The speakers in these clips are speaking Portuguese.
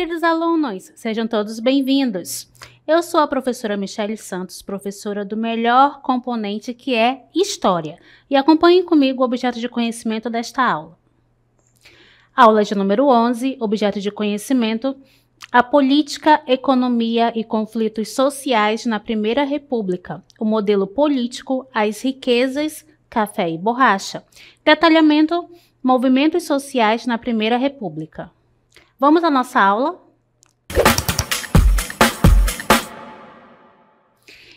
queridos alunos, sejam todos bem-vindos. Eu sou a professora Michele Santos, professora do melhor componente que é História, e acompanhem comigo o objeto de conhecimento desta aula. Aula de número 11, objeto de conhecimento, a política, economia e conflitos sociais na Primeira República, o modelo político, as riquezas, café e borracha. Detalhamento, movimentos sociais na Primeira República. Vamos à nossa aula?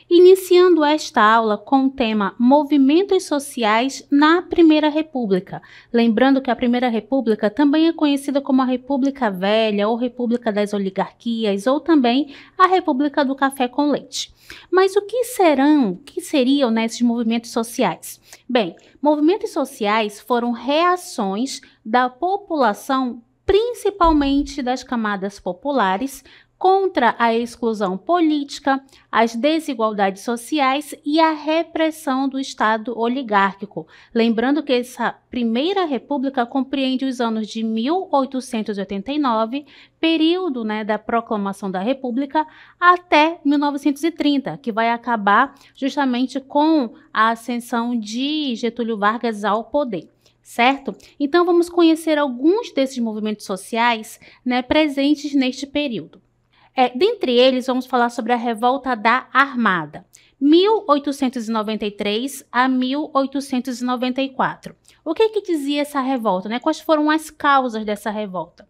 Iniciando esta aula com o tema Movimentos Sociais na Primeira República. Lembrando que a Primeira República também é conhecida como a República Velha ou República das Oligarquias ou também a República do Café com Leite. Mas o que seriam esses movimentos sociais? Bem, movimentos sociais foram reações da população, principalmente das camadas populares, contra a exclusão política, as desigualdades sociais e a repressão do Estado oligárquico. Lembrando que essa Primeira República compreende os anos de 1889, período da proclamação da República, até 1930, que vai acabar justamente com a ascensão de Getúlio Vargas ao poder. Certo? Então, vamos conhecer alguns desses movimentos sociais presentes neste período. Dentre eles, vamos falar sobre a Revolta da Armada, 1893 a 1894. O que dizia essa revolta? Quais foram as causas dessa revolta?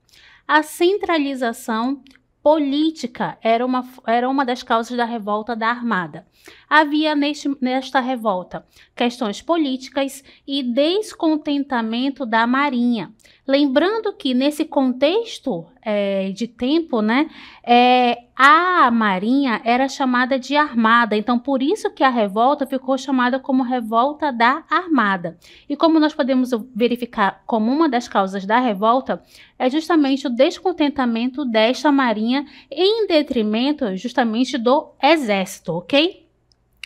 A centralização política era uma das causas da Revolta da Armada. Havia nesta revolta questões políticas e descontentamento da Marinha. Lembrando que nesse contexto de tempo, a Marinha era chamada de Armada, então por isso que a revolta ficou chamada como Revolta da Armada. E como nós podemos verificar como uma das causas da revolta, é justamente o descontentamento desta Marinha em detrimento justamente do Exército, ok?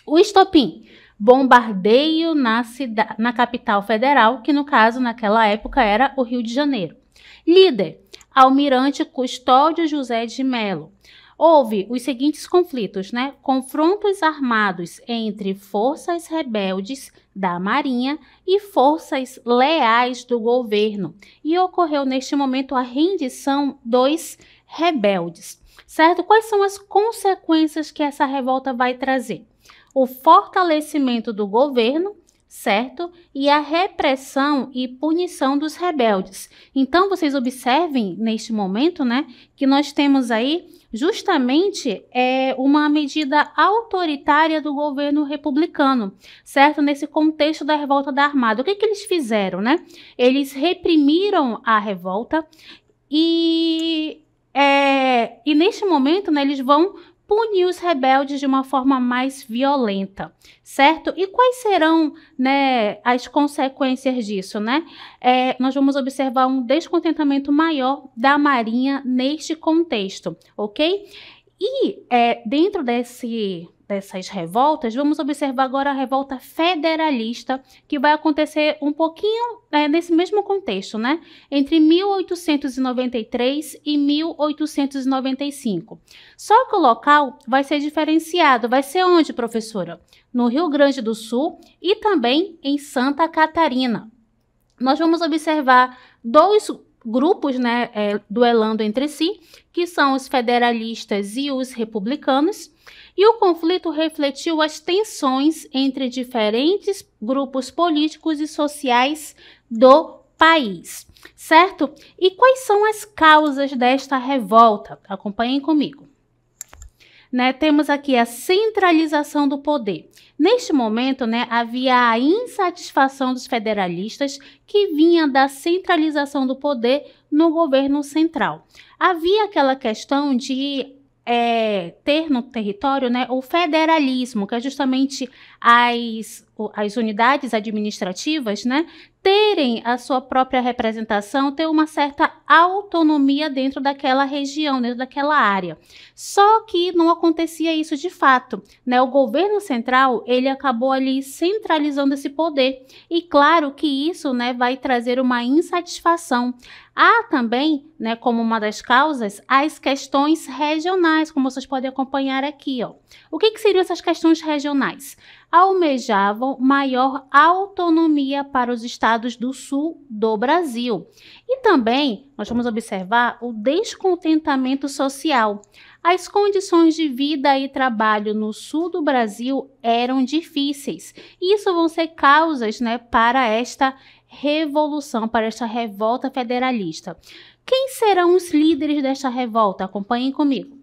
O estopim, bombardeio na capital federal, que no caso, naquela época, era o Rio de Janeiro. Líder, almirante Custódio José de Melo. Houve os seguintes conflitos, confrontos armados entre forças rebeldes da Marinha e forças leais do governo. E ocorreu neste momento a rendição dos rebeldes, certo? Quais são as consequências que essa revolta vai trazer? O fortalecimento do governo, certo? E a repressão e punição dos rebeldes. Então, vocês observem neste momento, que nós temos aí justamente uma medida autoritária do governo republicano, certo? Nesse contexto da Revolta da Armada. O que eles fizeram, Eles reprimiram a revolta e neste momento, eles vão punir os rebeldes de uma forma mais violenta, certo? E quais serão, as consequências disso, nós vamos observar um descontentamento maior da Marinha neste contexto, ok? E dentro dessas revoltas, vamos observar agora a revolta federalista, que vai acontecer um pouquinho nesse mesmo contexto, entre 1893 e 1895. Só que o local vai ser diferenciado. Vai ser onde, professora? No Rio Grande do Sul e também em Santa Catarina. Nós vamos observar dois grupos, duelando entre si, que são os federalistas e os republicanos. E o conflito refletiu as tensões entre diferentes grupos políticos e sociais do país, certo? E quais são as causas desta revolta? Acompanhem comigo. Temos aqui a centralização do poder. Neste momento, havia a insatisfação dos federalistas que vinha da centralização do poder no governo central. Havia aquela questão de ter no território o federalismo, que é justamente as unidades administrativas, né, terem a sua própria representação, ter uma certa autonomia dentro daquela região, dentro daquela área. Só que não acontecia isso de fato, né? O governo central, ele acabou ali centralizando esse poder. E claro que isso, né, vai trazer uma insatisfação. Há também, né, como uma das causas, as questões regionais, como vocês podem acompanhar aqui, ó. O que seriam essas questões regionais? Almejavam maior autonomia para os estados do sul do Brasil. E também nós vamos observar o descontentamento social. As condições de vida e trabalho no sul do Brasil eram difíceis. Isso vão ser causas, né, para esta revolução, para esta revolta federalista. Quem serão os líderes desta revolta? Acompanhem comigo.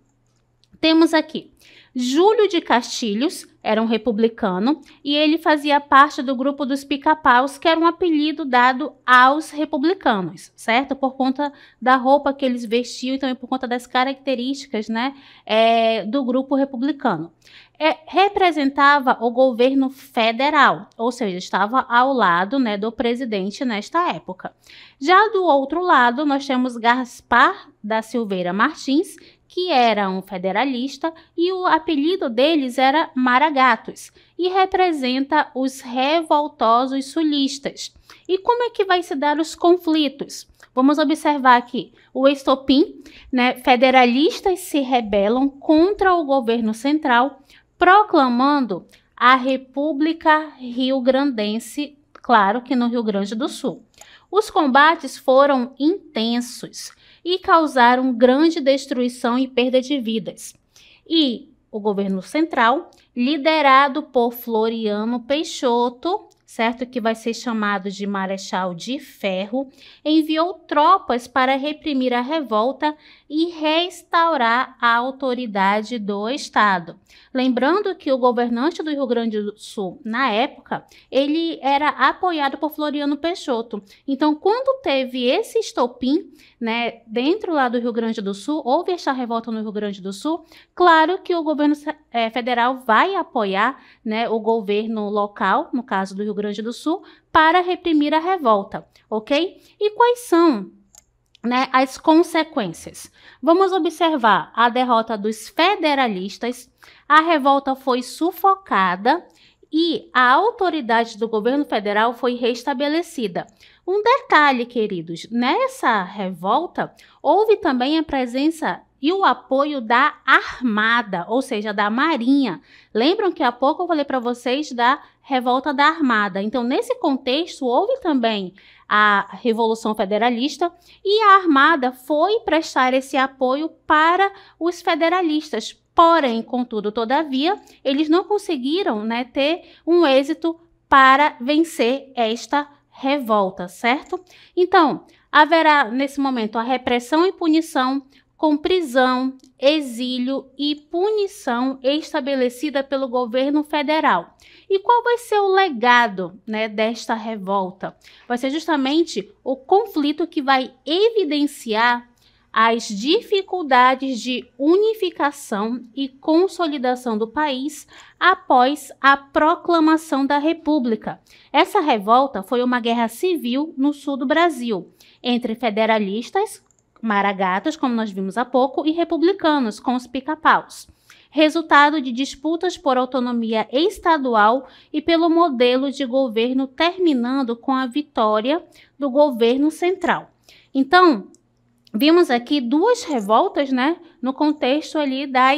Temos aqui Júlio de Castilhos, era um republicano, e ele fazia parte do grupo dos pica-paus, que era um apelido dado aos republicanos, certo? Por conta da roupa que eles vestiam e também por conta das características, né, do grupo republicano. Representava o governo federal, ou seja, estava ao lado, né, do presidente nesta época. Já do outro lado, nós temos Gaspar da Silveira Martins, que era um federalista, e o apelido deles era Maragatos, e representa os revoltosos sulistas. E como é que vai se dar os conflitos? Vamos observar aqui o estopim, né? Federalistas se rebelam contra o governo central, proclamando a República Rio-Grandense, claro que no Rio Grande do Sul. Os combates foram intensos e causaram grande destruição e perda de vidas. E o governo central, liderado por Floriano Peixoto, certo, que vai ser chamado de Marechal de Ferro, enviou tropas para reprimir a revolta e restaurar a autoridade do Estado. Lembrando que o governante do Rio Grande do Sul, na época, ele era apoiado por Floriano Peixoto. Então, quando teve esse estopim, né, dentro lá do Rio Grande do Sul, houve esta revolta no Rio Grande do Sul, claro que o governo federal vai apoiar, né, o governo local, no caso do Rio Grande do Sul, para reprimir a revolta, ok? E quais são, né, as consequências? Vamos observar a derrota dos federalistas, a revolta foi sufocada e a autoridade do governo federal foi restabelecida. Um detalhe, queridos, nessa revolta houve também a presença e o apoio da Armada, ou seja, da Marinha. Lembram que há pouco eu falei para vocês da revolta da Armada? Então, nesse contexto, houve também a Revolução Federalista e a Armada foi prestar esse apoio para os federalistas. Porém, contudo, todavia, eles não conseguiram, né, ter um êxito para vencer esta revolta, certo? Então, haverá nesse momento a repressão e punição com prisão, exílio e punição estabelecida pelo governo federal. E qual vai ser o legado, né, desta revolta? Vai ser justamente o conflito que vai evidenciar as dificuldades de unificação e consolidação do país após a proclamação da República. Essa revolta foi uma guerra civil no sul do Brasil, entre federalistas, maragatos, como nós vimos há pouco, e republicanos, com os pica-paus. Resultado de disputas por autonomia estadual e pelo modelo de governo terminando com a vitória do governo central. Então, vimos aqui duas revoltas, né, no contexto ali da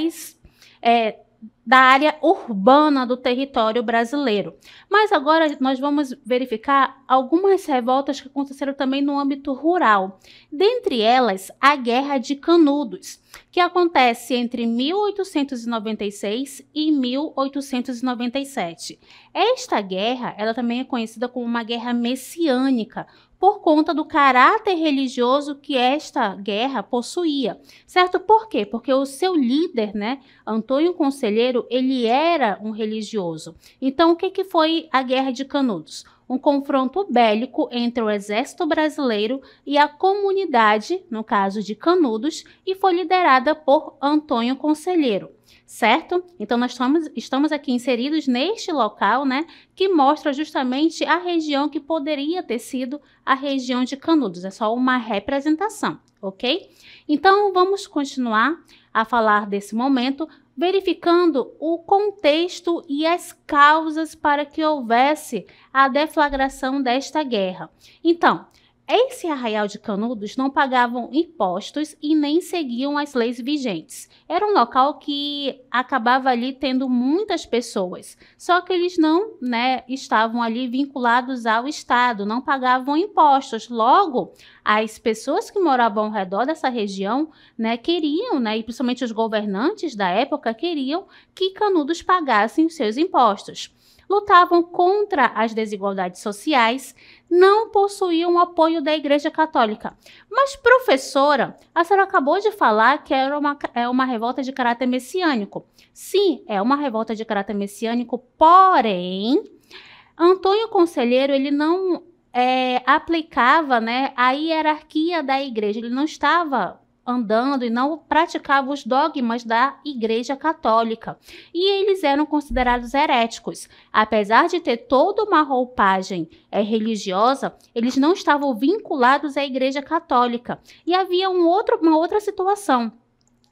área urbana do território brasileiro. Mas agora nós vamos verificar algumas revoltas que aconteceram também no âmbito rural. Dentre elas, a Guerra de Canudos, que acontece entre 1896 e 1897. Esta guerra, ela também é conhecida como uma guerra messiânica, por conta do caráter religioso que esta guerra possuía, certo? Por quê? Porque o seu líder, né, Antônio Conselheiro, ele era um religioso. Então, o que foi a Guerra de Canudos? Um confronto bélico entre o exército brasileiro e a comunidade, no caso de Canudos, e foi liderada por Antônio Conselheiro. certo? Então, nós estamos aqui inseridos neste local, né, que mostra justamente a região que poderia ter sido a região de Canudos. É só uma representação, ok? Então, vamos continuar a falar desse momento, verificando o contexto e as causas para que houvesse a deflagração desta guerra. Então, esse Arraial de Canudos não pagavam impostos e nem seguiam as leis vigentes. Era um local que acabava ali tendo muitas pessoas, só que eles não, né, estavam ali vinculados ao Estado, não pagavam impostos. Logo, as pessoas que moravam ao redor dessa região, né, queriam, né, e principalmente os governantes da época, queriam que Canudos pagassem os seus impostos. Lutavam contra as desigualdades sociais, não possuíam o apoio da Igreja Católica. Mas, professora, a senhora acabou de falar que era uma revolta de caráter messiânico. Sim, é uma revolta de caráter messiânico, porém, Antônio Conselheiro, ele não aplicava, né, a hierarquia da igreja, ele não estava andando e não praticava os dogmas da Igreja Católica. E eles eram considerados heréticos. Apesar de ter toda uma roupagem religiosa, eles não estavam vinculados à Igreja Católica. E havia uma outra situação.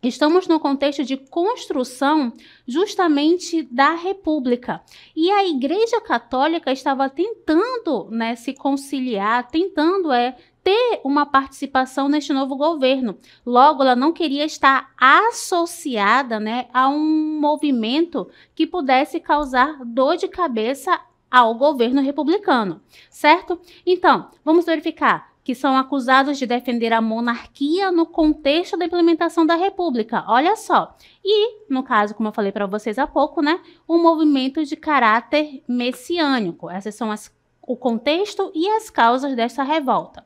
Estamos no contexto de construção justamente da República. E a Igreja Católica estava tentando, né, se conciliar, tentando ter uma participação neste novo governo. Logo, ela não queria estar associada, né, a um movimento que pudesse causar dor de cabeça ao governo republicano, certo? Então, vamos verificar que são acusados de defender a monarquia no contexto da implementação da República. Olha só. E, no caso, como eu falei para vocês há pouco, né, um movimento de caráter messiânico. Essas são o contexto e as causas dessa revolta.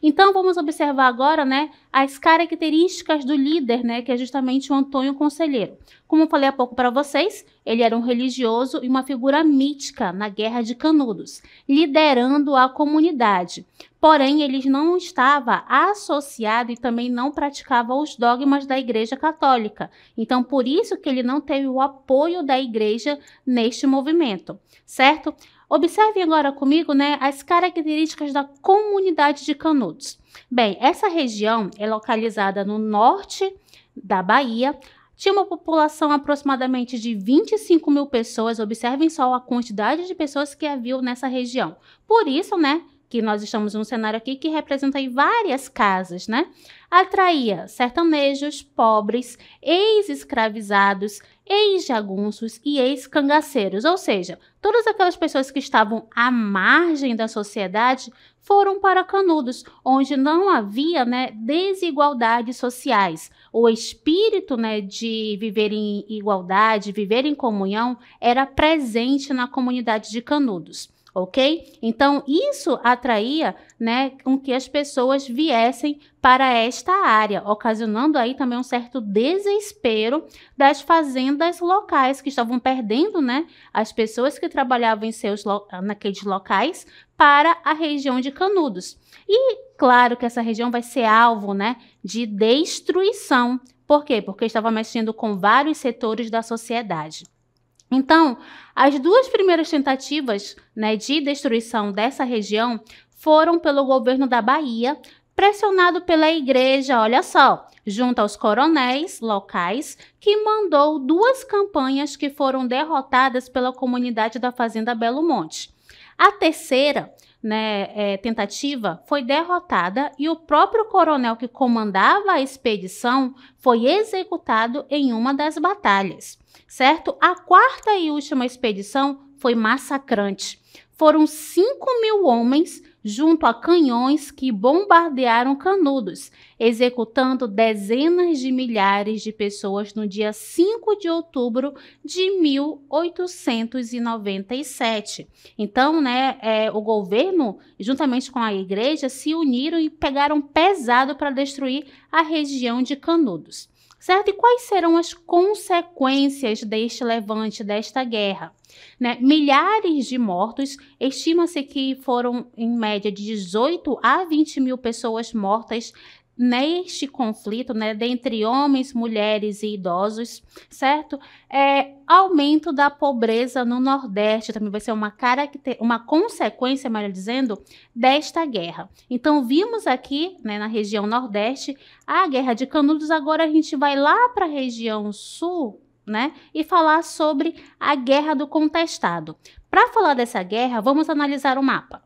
Então, vamos observar agora, né, as características do líder, né, que é justamente o Antônio Conselheiro. Como eu falei há pouco para vocês, ele era um religioso e uma figura mítica na Guerra de Canudos, liderando a comunidade. Porém, ele não estava associado e também não praticava os dogmas da Igreja Católica. Então, por isso que ele não teve o apoio da Igreja neste movimento, certo? Observem agora comigo, né, as características da comunidade de Canudos. Bem, essa região é localizada no norte da Bahia, tinha uma população aproximadamente de 25 mil pessoas. Observem só a quantidade de pessoas que haviam nessa região. Por isso, né, que nós estamos num cenário aqui que representa aí várias casas, né? Atraía sertanejos, pobres, ex-escravizados, ex-jagunços e ex-cangaceiros, ou seja, todas aquelas pessoas que estavam à margem da sociedade foram para Canudos, onde não havia, né, desigualdades sociais. O espírito, né, de viver em igualdade, viver em comunhão, era presente na comunidade de Canudos. Ok? Então, isso atraía, né, com que as pessoas viessem para esta área, ocasionando aí também um certo desespero das fazendas locais, que estavam perdendo, né, as pessoas que trabalhavam naqueles locais para a região de Canudos. E, claro que essa região vai ser alvo, né, de destruição. Por quê? Porque estava mexendo com vários setores da sociedade. Então, as duas primeiras tentativas, né, de destruição dessa região foram pelo governo da Bahia, pressionado pela igreja, olha só, junto aos coronéis locais, que mandou duas campanhas que foram derrotadas pela comunidade da Fazenda Belo Monte. A terceira, né, tentativa foi derrotada e o próprio coronel que comandava a expedição foi executado em uma das batalhas, certo? A quarta e última expedição foi massacrante. Foram 5.000 homens junto a canhões que bombardearam Canudos, executando dezenas de milhares de pessoas no dia 5 de outubro de 1897. Então, né, o governo, juntamente com a igreja, se uniram e pegaram pesado para destruir a região de Canudos. Certo? E quais serão as consequências deste levante, desta guerra? Né? Milhares de mortos, estima-se que foram em média de 18 a 20 mil pessoas mortas, neste conflito, né, dentre homens, mulheres e idosos, certo? Aumento da pobreza no Nordeste também vai ser uma consequência, melhor dizendo, desta guerra. Então, vimos aqui, né, na região Nordeste, a Guerra de Canudos. Agora a gente vai lá para a região Sul, né, e falar sobre a Guerra do Contestado. Para falar dessa guerra, vamos analisar o mapa.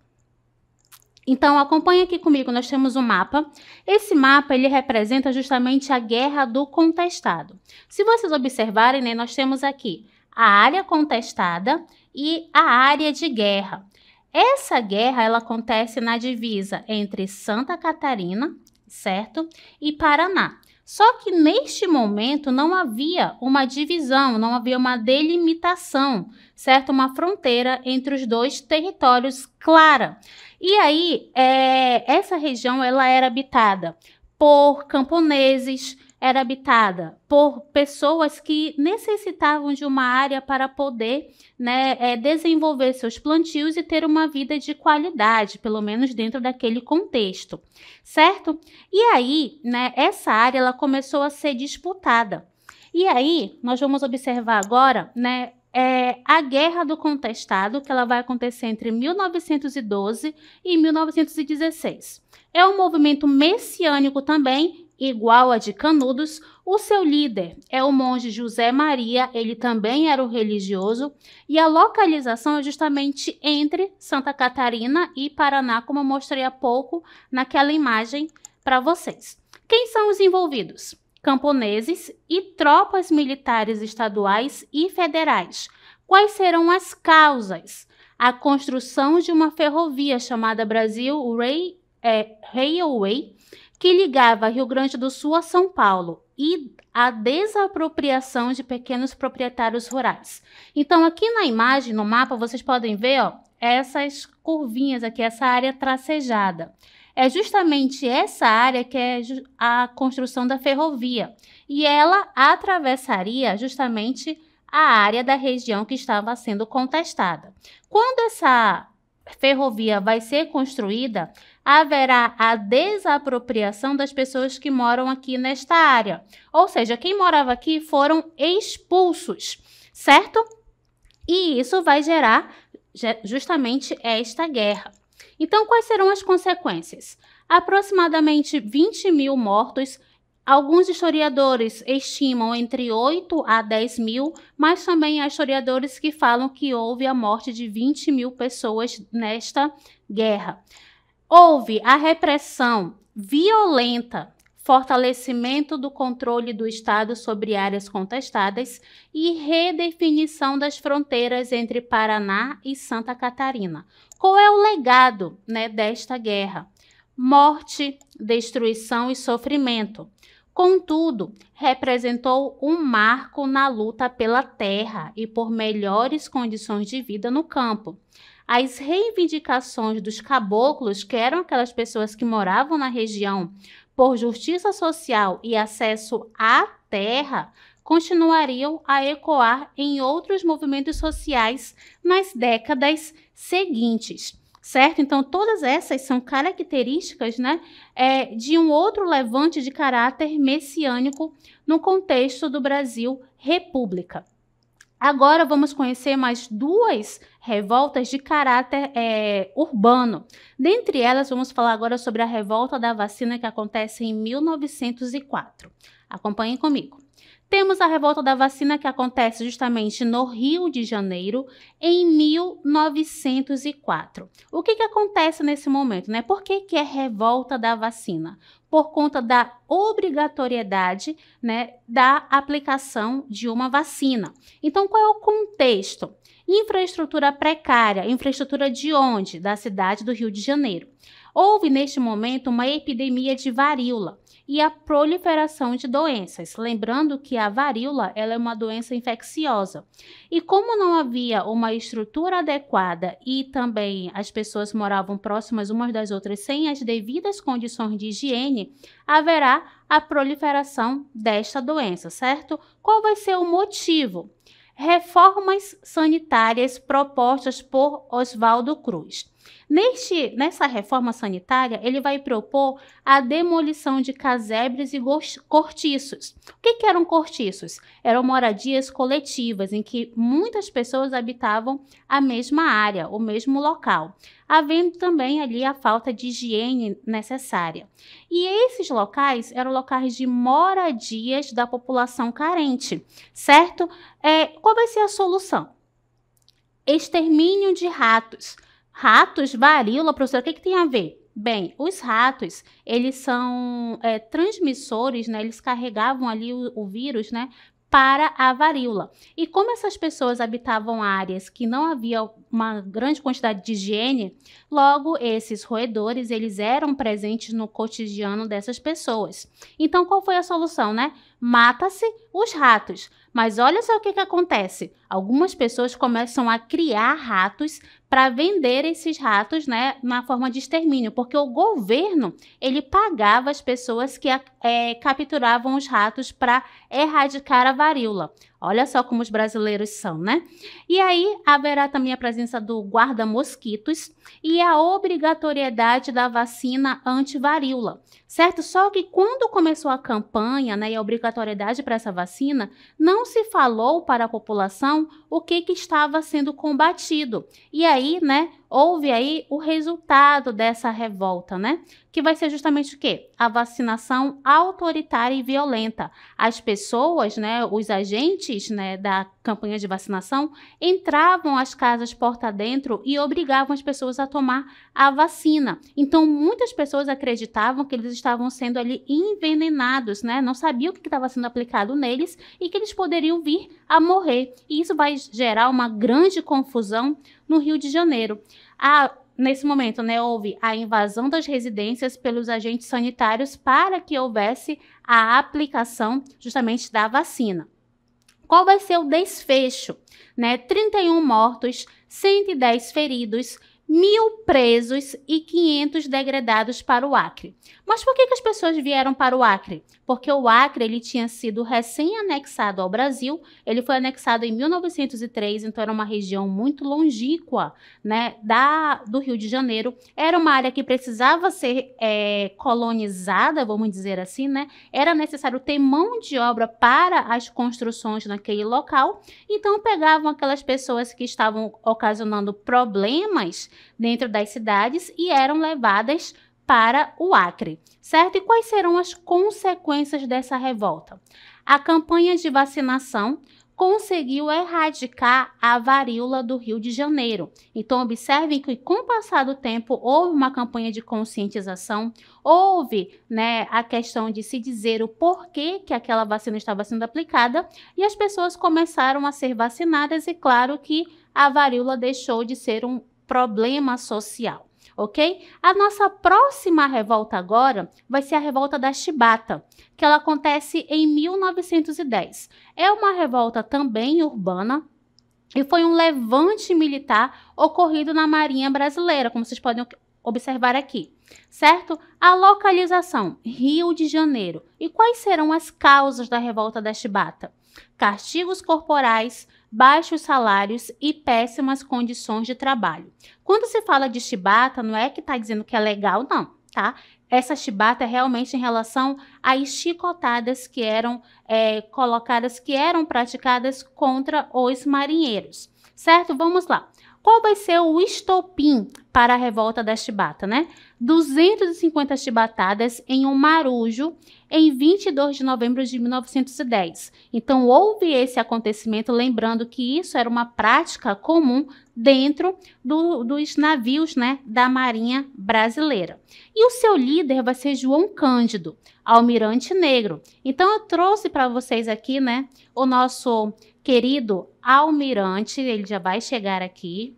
Então, acompanhe aqui comigo, nós temos um mapa. Esse mapa, ele representa justamente a Guerra do Contestado. Se vocês observarem, né, nós temos aqui a área contestada e a área de guerra. Essa guerra, ela acontece na divisa entre Santa Catarina, certo? E Paraná. Só que neste momento não havia uma divisão, não havia uma delimitação, certo? Uma fronteira entre os dois territórios clara. E aí, essa região ela era habitada por camponeses, era habitada por pessoas que necessitavam de uma área para poder, né, desenvolver seus plantios e ter uma vida de qualidade, pelo menos dentro daquele contexto, certo? E aí, né, essa área ela começou a ser disputada. E aí, nós vamos observar agora, né, a Guerra do Contestado, que ela vai acontecer entre 1912 e 1916. É um movimento messiânico também, igual a de Canudos. O seu líder é o monge José Maria, ele também era um religioso, e a localização é justamente entre Santa Catarina e Paraná, como eu mostrei há pouco naquela imagem para vocês. Quem são os envolvidos? Camponeses e tropas militares estaduais e federais. Quais serão as causas? A construção de uma ferrovia chamada Brasil Railway, que ligava Rio Grande do Sul a São Paulo, e a desapropriação de pequenos proprietários rurais. Então, aqui na imagem, no mapa, vocês podem ver, ó, essas curvinhas aqui, essa área tracejada. É justamente essa área que é a construção da ferrovia. E ela atravessaria justamente a área da região que estava sendo contestada. Quando essa ferrovia vai ser construída, haverá a desapropriação das pessoas que moram aqui nesta área. Ou seja, quem morava aqui foram expulsos, certo? E isso vai gerar justamente esta guerra. Então, quais serão as consequências? Aproximadamente 20 mil mortos. Alguns historiadores estimam entre 8 a 10 mil, mas também há historiadores que falam que houve a morte de 20 mil pessoas nesta guerra. Houve a repressão violenta, fortalecimento do controle do Estado sobre áreas contestadas e redefinição das fronteiras entre Paraná e Santa Catarina. Qual é o legado, né, desta guerra? Morte, destruição e sofrimento. Contudo, representou um marco na luta pela terra e por melhores condições de vida no campo. As reivindicações dos caboclos, que eram aquelas pessoas que moravam na região, por justiça social e acesso à terra, continuariam a ecoar em outros movimentos sociais nas décadas seguintes, certo? Então, todas essas são características, né, de um outro levante de caráter messiânico no contexto do Brasil República. Agora vamos conhecer mais duas revoltas de caráter urbano. Dentre elas, vamos falar agora sobre a revolta da vacina que acontece em 1904. Acompanhem comigo. Temos a revolta da vacina que acontece justamente no Rio de Janeiro em 1904. O que acontece nesse momento, né? Por que é revolta da vacina? Por conta da obrigatoriedade, né, da aplicação de uma vacina. Então, qual é o contexto? Infraestrutura precária. Infraestrutura de onde? Da cidade do Rio de Janeiro. Houve, neste momento, uma epidemia de varíola e a proliferação de doenças. Lembrando que a varíola ela é uma doença infecciosa. E como não havia uma estrutura adequada e também as pessoas moravam próximas umas das outras sem as devidas condições de higiene, haverá a proliferação desta doença, certo? Qual vai ser o motivo? Reformas sanitárias propostas por Oswaldo Cruz. Nessa reforma sanitária, ele vai propor a demolição de casebres e cortiços. O que eram cortiços? Eram moradias coletivas em que muitas pessoas habitavam a mesma área, o mesmo local, havendo também ali a falta de higiene necessária. E esses locais eram locais de moradias da população carente, certo? Qual vai ser a solução? Extermínio de ratos. Ratos, varíola, professora, o que tem a ver? Bem, os ratos, eles são transmissores, né? Eles carregavam ali o vírus, né? Para a varíola. E como essas pessoas habitavam áreas que não havia uma grande quantidade de higiene, logo esses roedores, eles eram presentes no cotidiano dessas pessoas. Então, qual foi a solução, né? Mata-se os ratos. Mas olha só o que acontece. Algumas pessoas começam a criar ratos para vender esses ratos, né, na forma de extermínio, porque o governo, ele pagava as pessoas que capturavam os ratos para erradicar a varíola. Olha só como os brasileiros são, né? E aí haverá também a presença do guarda-mosquitos e a obrigatoriedade da vacina anti-varíola, certo? Só que quando começou a campanha, né, e a obrigatoriedade para essa vacina, não se falou para a população o que estava sendo combatido. E aí, né, houve aí o resultado dessa revolta, né? Que vai ser justamente o quê? A vacinação autoritária e violenta. As pessoas, né, os agentes, né, da campanha de vacinação entravam às casas porta dentro e obrigavam as pessoas a tomar a vacina. Então, muitas pessoas acreditavam que eles estavam sendo ali envenenados, né? Não sabiam o que estava sendo aplicado neles e que eles poderiam vir a morrer. E isso vai gerar uma grande confusão no Rio de Janeiro. Nesse momento, né, houve a invasão das residências pelos agentes sanitários para que houvesse a aplicação justamente da vacina. Qual vai ser o desfecho? 31 mortos, 110 feridos, 1.000 presos e 500 degradados para o Acre. Mas por que as pessoas vieram para o Acre? Porque o Acre ele tinha sido recém-anexado ao Brasil, ele foi anexado em 1903, então era uma região muito longínqua, né, do Rio de Janeiro. Era uma área que precisava ser colonizada, vamos dizer assim, né? Era necessário ter mão de obra para as construções naquele local, então pegavam aquelas pessoas que estavam ocasionando problemas dentro das cidades e eram levadas para o Acre, certo? E quais serão as consequências dessa revolta? A campanha de vacinação conseguiu erradicar a varíola do Rio de Janeiro. Então, observem que com o passar do tempo houve uma campanha de conscientização, houve, né, a questão de se dizer o porquê que aquela vacina estava sendo aplicada e as pessoas começaram a ser vacinadas e claro que a varíola deixou de ser um problema social. Ok? A nossa próxima revolta agora vai ser a revolta da Chibata, que ela acontece em 1910. É uma revolta também urbana e foi um levante militar ocorrido na Marinha Brasileira, como vocês podem observar aqui, certo? A localização, Rio de Janeiro. E quais serão as causas da revolta da Chibata? Castigos corporais, baixos salários e péssimas condições de trabalho. Quando se fala de chibata, não é que está dizendo que é legal, não, tá? Essa chibata é realmente em relação às chicotadas que eram colocadas, que eram praticadas contra os marinheiros, certo? Vamos lá. Qual vai ser o estopim para a revolta da chibata, né? 250 chibatadas em um marujo em 22 de novembro de 1910. Então, houve esse acontecimento, lembrando que isso era uma prática comum dentro dos navios, né, da Marinha Brasileira. E o seu líder vai ser João Cândido, almirante negro. Então, eu trouxe para vocês aqui, né, o nosso querido almirante, ele já vai chegar aqui.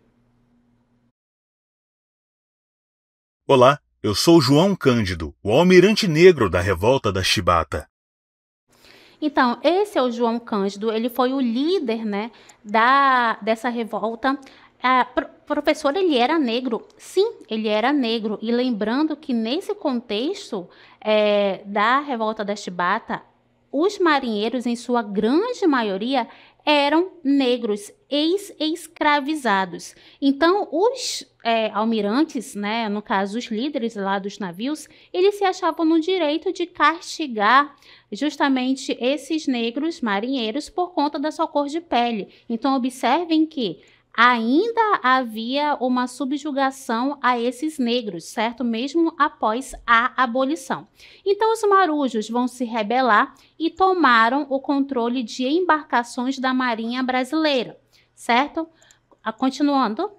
Olá, eu sou João Cândido, o almirante negro da revolta da Chibata. Então, esse é o João Cândido, ele foi o líder, né, dessa revolta. Professor, ele era negro? Sim, ele era negro. E lembrando que nesse contexto da revolta da Chibata, os marinheiros, em sua grande maioria, eram negros, ex-escravizados. Então, os almirantes, né, no caso, os líderes lá dos navios, eles se achavam no direito de castigar justamente esses negros marinheiros por conta da sua cor de pele. Então, observem que ainda havia uma subjugação a esses negros, certo? Mesmo após a abolição. Então, os marujos vão se rebelar e tomaram o controle de embarcações da Marinha Brasileira, certo? Continuando,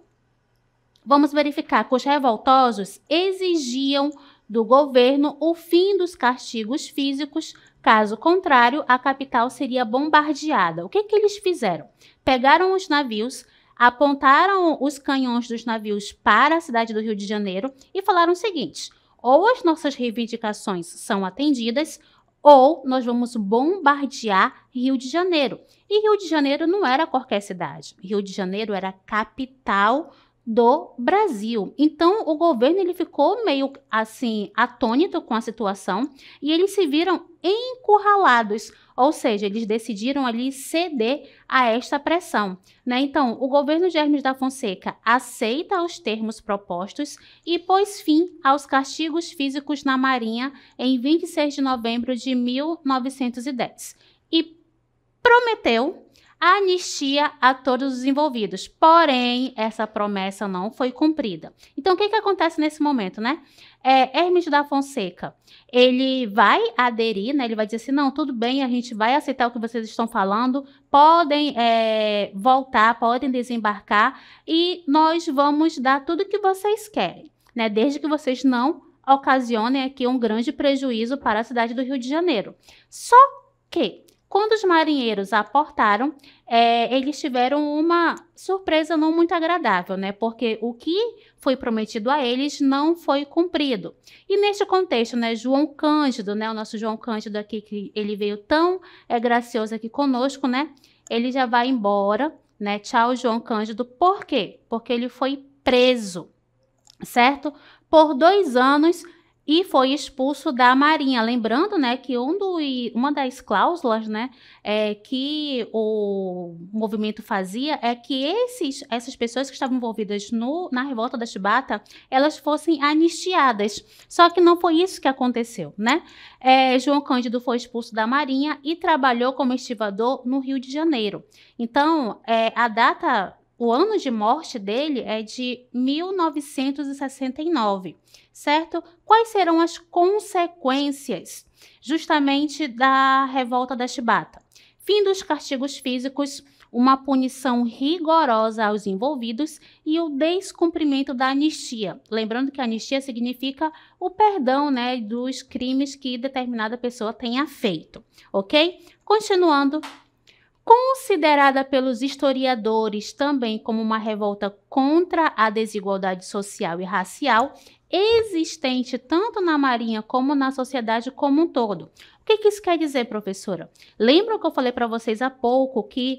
vamos verificar que os revoltosos exigiam do governo o fim dos castigos físicos, caso contrário, a capital seria bombardeada. O que eles fizeram? Pegaram os navios, apontaram os canhões dos navios para a cidade do Rio de Janeiro e falaram o seguinte: ou as nossas reivindicações são atendidas, ou nós vamos bombardear Rio de Janeiro. E Rio de Janeiro não era qualquer cidade. Rio de Janeiro era a capital do Brasil. Então, o governo ele ficou meio assim atônito com a situação e eles se viram encurralados, ou seja, eles decidiram ali ceder a esta pressão, né? Então, o governo de Hermes da Fonseca aceita os termos propostos e pôs fim aos castigos físicos na Marinha em 26 de novembro de 1910 e prometeu a anistia a todos os envolvidos. Porém, essa promessa não foi cumprida. Então, o que acontece nesse momento, né? Hermes da Fonseca, ele vai aderir, né? Ele vai dizer assim, não, tudo bem, a gente vai aceitar o que vocês estão falando, podem voltar, podem desembarcar e nós vamos dar tudo o que vocês querem, né? Desde que vocês não ocasionem aqui um grande prejuízo para a cidade do Rio de Janeiro. Só que quando os marinheiros aportaram, eles tiveram uma surpresa não muito agradável, né? Porque o que foi prometido a eles não foi cumprido. E neste contexto, né, João Cândido, né, o nosso João Cândido aqui, que ele veio tão gracioso aqui conosco, né? Ele já vai embora, né? Tchau, João Cândido. Por quê? Porque ele foi preso, certo? Por 2 anos e foi expulso da Marinha. Lembrando, né, que uma das cláusulas, né, que o movimento fazia é que essas pessoas que estavam envolvidas na revolta da Chibata, elas fossem anistiadas. Só que não foi isso que aconteceu, né? João Cândido foi expulso da Marinha e trabalhou como estivador no Rio de Janeiro. Então, o ano de morte dele é de 1969, certo? Quais serão as consequências justamente da revolta da Chibata? Fim dos castigos físicos, uma punição rigorosa aos envolvidos e o descumprimento da anistia. Lembrando que a anistia significa o perdão, né, dos crimes que determinada pessoa tenha feito, ok? Continuando. Considerada pelos historiadores também como uma revolta contra a desigualdade social e racial, existente tanto na Marinha como na sociedade como um todo. O que isso quer dizer, professora? Lembram que eu falei para vocês há pouco que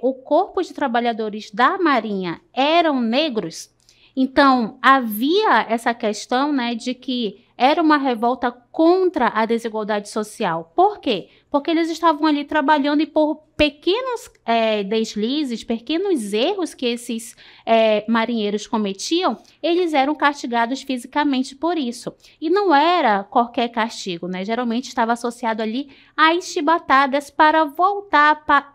o corpo de trabalhadores da Marinha eram negros? Então, havia essa questão, né, de que era uma revolta contra a desigualdade social. Por quê? Porque eles estavam ali trabalhando e por pequenos deslizes, pequenos erros que esses marinheiros cometiam, eles eram castigados fisicamente por isso. E não era qualquer castigo, né? Geralmente estava associado ali às chibatadas para voltar para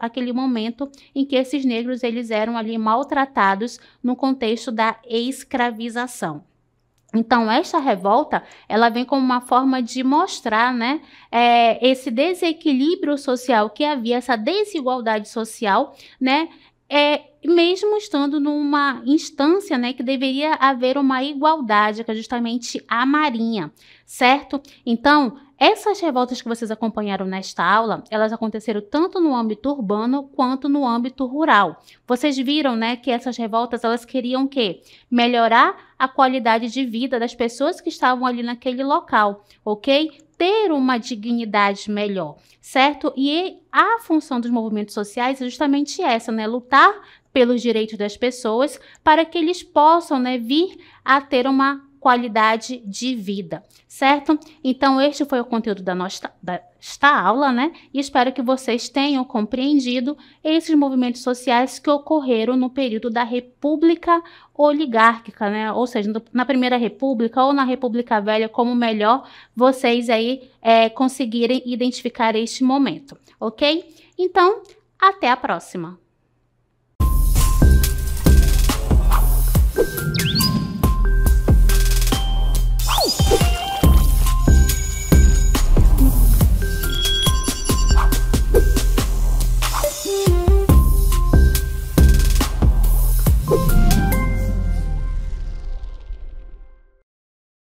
aquele momento em que esses negros eles eram ali maltratados no contexto da escravização. Então, esta revolta, ela vem como uma forma de mostrar, né, esse desequilíbrio social que havia, essa desigualdade social, né, mesmo estando numa instância, né, que deveria haver uma igualdade, que é justamente a Marinha, certo? Então, essas revoltas que vocês acompanharam nesta aula, elas aconteceram tanto no âmbito urbano quanto no âmbito rural. Vocês viram, né, que essas revoltas, elas queriam o quê? Melhorar a qualidade de vida das pessoas que estavam ali naquele local, ok? Ter uma dignidade melhor, certo? E a função dos movimentos sociais é justamente essa, né? Lutar pelos direitos das pessoas para que eles possam, né, vir a ter uma qualidade de vida, certo? Então, este foi o conteúdo desta aula, né? E espero que vocês tenham compreendido esses movimentos sociais que ocorreram no período da República Oligárquica, né? Ou seja, na Primeira República ou na República Velha, como melhor vocês aí conseguirem identificar este momento, ok? Então, até a próxima!